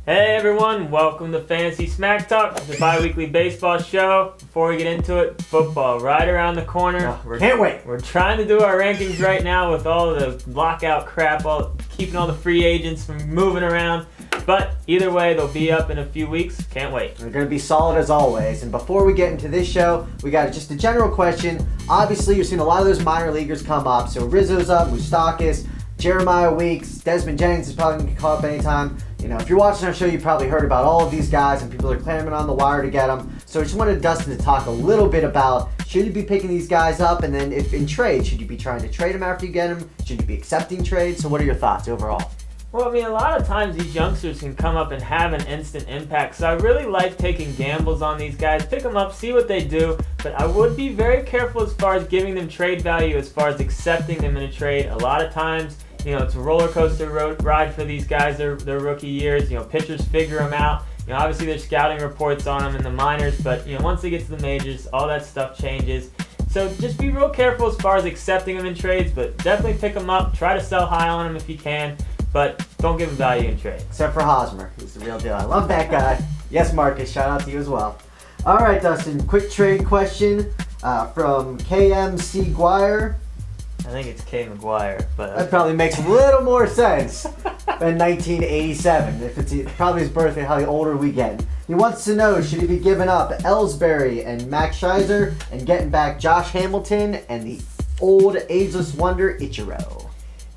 Hey everyone, welcome to Fantasy Smack Talk, the bi-weekly baseball show. Before we get into it, football right around the corner. Can't wait. We're trying to do our rankings right now with all the lockout crap, keeping all the free agents from moving around. But either way, they'll be up in a few weeks. Can't wait. They're going to be solid as always. And before we get into this show, we got just a general question. Obviously, you've seen a lot of those minor leaguers come up. So Rizzo's up, Moustakas, Jeremiah Weeks, Desmond Jennings is probably going to get caught up anytime. You know, if you're watching our show, you probably heard about all of these guys, and people are clamoring on the wire to get them. So I just wanted Dustin to talk a little bit about, should you be picking these guys up? And then if in trade, should you be trying to trade them after you get them? Should you be accepting trades? So what are your thoughts overall? Well, I mean, a lot of times these youngsters can come up and have an instant impact. So I really like taking gambles on these guys. Pick them up, see what they do. But I would be very careful as far as giving them trade value, as far as accepting them in a trade. A lot of times, you know, it's a roller coaster ride for these guys, their rookie years. You know, pitchers figure them out. You know, obviously there's scouting reports on them in the minors, but, you know, once they get to the majors, all that stuff changes. So just be real careful as far as accepting them in trades, but definitely pick them up. Try to sell high on them if you can, but don't give them value in trade. Except for Hosmer, who's the real deal. I love that guy. Yes, Marcus, shout out to you as well. All right, Dustin, quick trade question from KMC Guire. I think it's K. McGuire, but That probably makes a little more sense than 1987. If it's probably his birthday, how the older we get. He wants to know, should he be giving up Ellsbury and Max Scherzer and getting back Josh Hamilton and the old ageless wonder Ichiro?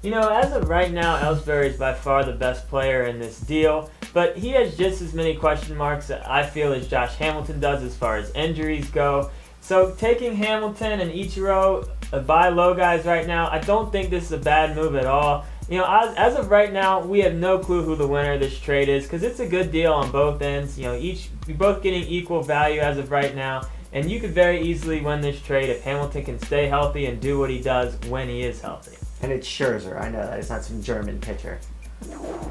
You know, as of right now, Ellsbury is by far the best player in this deal, but he has just as many question marks that I feel as Josh Hamilton does as far as injuries go. So taking Hamilton and Ichiro, buy low guys right now, I don't think this is a bad move at all. You know, as of right now, we have no clue who the winner of this trade is because it's a good deal on both ends. You know, you're both getting equal value as of right now, and you could very easily win this trade if Hamilton can stay healthy and do what he does when he is healthy. And it's Scherzer. I know that. It's not some German pitcher.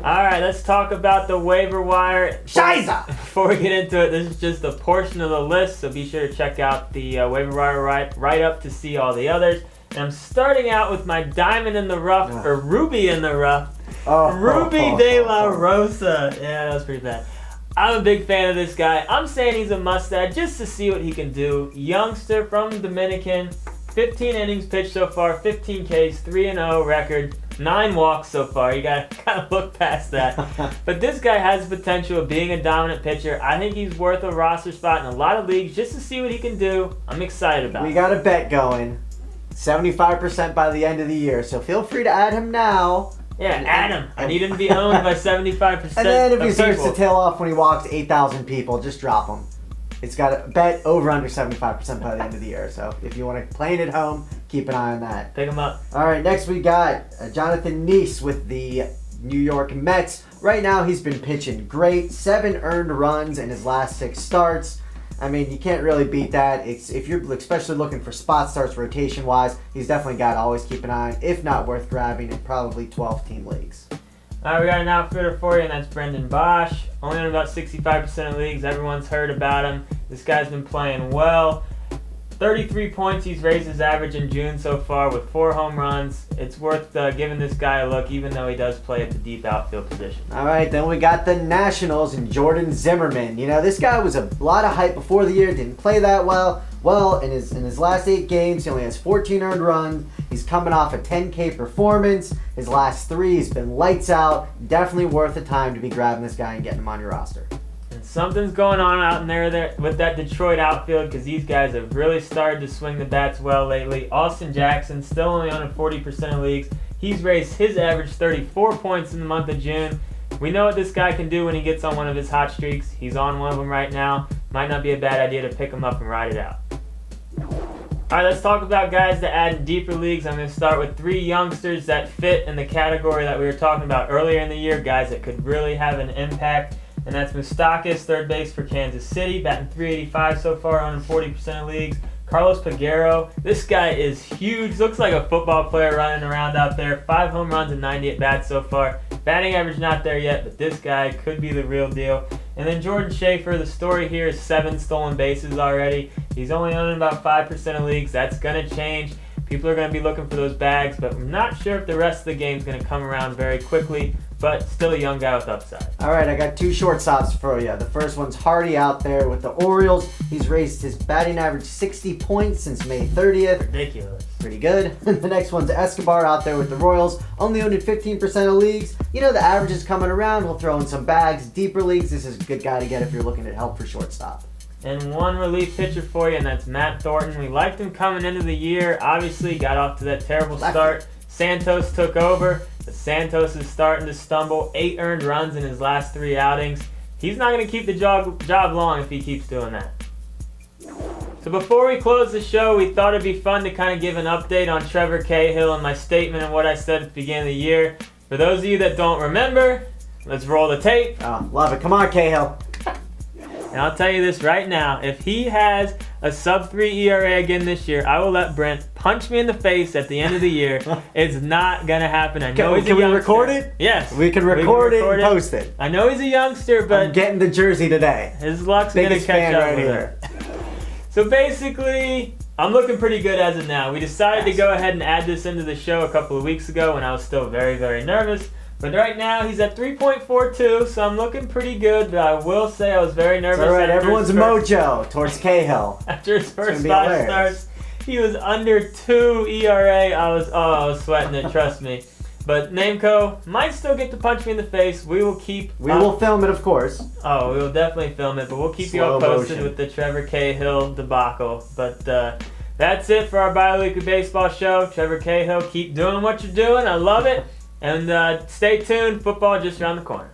All right, let's talk about the waiver wire. Scheiße! Before we get into it, this is just a portion of the list, so be sure to check out the waiver wire write-up to see all the others. And I'm starting out with my diamond in the rough, or ruby in the rough, Ruby De La Rosa. Yeah, that was pretty bad. I'm a big fan of this guy. I'm saying he's a must-add just to see what he can do. Youngster from Dominican, 15 innings pitched so far, 15 Ks, 3-0 record. 9 walks so far. You gotta kind of look past that. But this guy has the potential of being a dominant pitcher. I think he's worth a roster spot in a lot of leagues just to see what he can do. I'm excited about it. We got a bet going. 75% by the end of the year. So feel free to add him now. Yeah, add him. I need him to be owned by 75% And then if he starts people. to tail off when he walks 8,000 people, just drop him. It's got a bet over under 75% by the end of the year. So if you want to play it at home, keep an eye on that. Pick him up. All right, next we got Jonathan Neese with the New York Mets. Right now he's been pitching great. 7 earned runs in his last 6 starts. I mean, you can't really beat that. If you're especially looking for spot starts rotation-wise, he's definitely got to always keep an eye on, if not worth grabbing, in probably 12-team leagues. All right, we got an outfitter for you, and that's Brendan Bosch. Only on about 65% of leagues. Everyone's heard about him. This guy's been playing well. 33 points he's raised his average in June so far with 4 home runs. It's worth giving this guy a look, even though he does play at the deep outfield position. All right, then we got the Nationals and Jordan Zimmerman. You know, this guy was a lot of hype before the year, didn't play that well. Well, in his last 8 games, he only has 14 earned runs. He's coming off a 10K performance. His last 3, he's been lights out. Definitely worth the time to be grabbing this guy and getting him on your roster. And something's going on out in there with that Detroit outfield because these guys have really started to swing the bats well lately. Austin Jackson, still only on 40% of leagues. He's raised his average 34 points in the month of June. We know what this guy can do when he gets on one of his hot streaks. He's on one of them right now. Might not be a bad idea to pick him up and ride it out. All right, let's talk about guys to add in deeper leagues. I'm going to start with 3 youngsters that fit in the category that we were talking about earlier in the year, guys that could really have an impact. And that's Moustakas, third base for Kansas City, batting .385 so far on 40% of leagues. Carlos Peguero, this guy is huge. Looks like a football player running around out there. 5 home runs and 90 at-bats so far. Batting average not there yet, but this guy could be the real deal. And then Jordan Schaefer, the story here is 7 stolen bases already. He's only on about 5% of leagues. That's going to change. People are going to be looking for those bags, but I'm not sure if the rest of the game is going to come around very quickly, but still a young guy with upside. All right, I got two shortstops for you. The first one's Hardy out there with the Orioles. He's raised his batting average 60 points since May 30th. Ridiculous. Pretty good. The next one's Escobar out there with the Royals. Only owned in 15% of leagues. You know, the average is coming around. He'll throw in some bags. Deeper leagues, this is a good guy to get if you're looking at help for shortstop. And one relief pitcher for you, and that's Matt Thornton. We liked him coming into the year. Obviously, got off to that terrible start. Santos took over, but Santos is starting to stumble. 8 earned runs in his last 3 outings. He's not going to keep the job long if he keeps doing that. So before we close the show, we thought it'd be fun to kind of give an update on Trevor Cahill and my statement and what I said at the beginning of the year. For those of you that don't remember, let's roll the tape. Oh, love it. Come on, Cahill. And I'll tell you this right now, if he has a sub-3 ERA again this year, I will let Brent punch me in the face at the end of the year. It's not going to happen. I know he's a youngster. Can we record it? Yes. We can record it and post it. I know he's a youngster, but I'm getting the jersey today. His luck's going to catch up with here. So basically, I'm looking pretty good as of now. We decided to go ahead and add this into the show a couple of weeks ago when I was still very, very nervous. But right now, he's at 3.42, so I'm looking pretty good. But I will say I was very nervous. All right, everyone's mojo towards Cahill. After his first 5 starts, he was under 2 ERA. I was sweating it, trust me. But Nameco might still get to punch me in the face. We will film it, of course. Oh, we will definitely film it, but we'll keep you all posted with the Trevor Cahill debacle. But that's it for our Bi-Weekly Baseball show. Trevor Cahill, keep doing what you're doing. I love it. And stay tuned. Football just around the corner.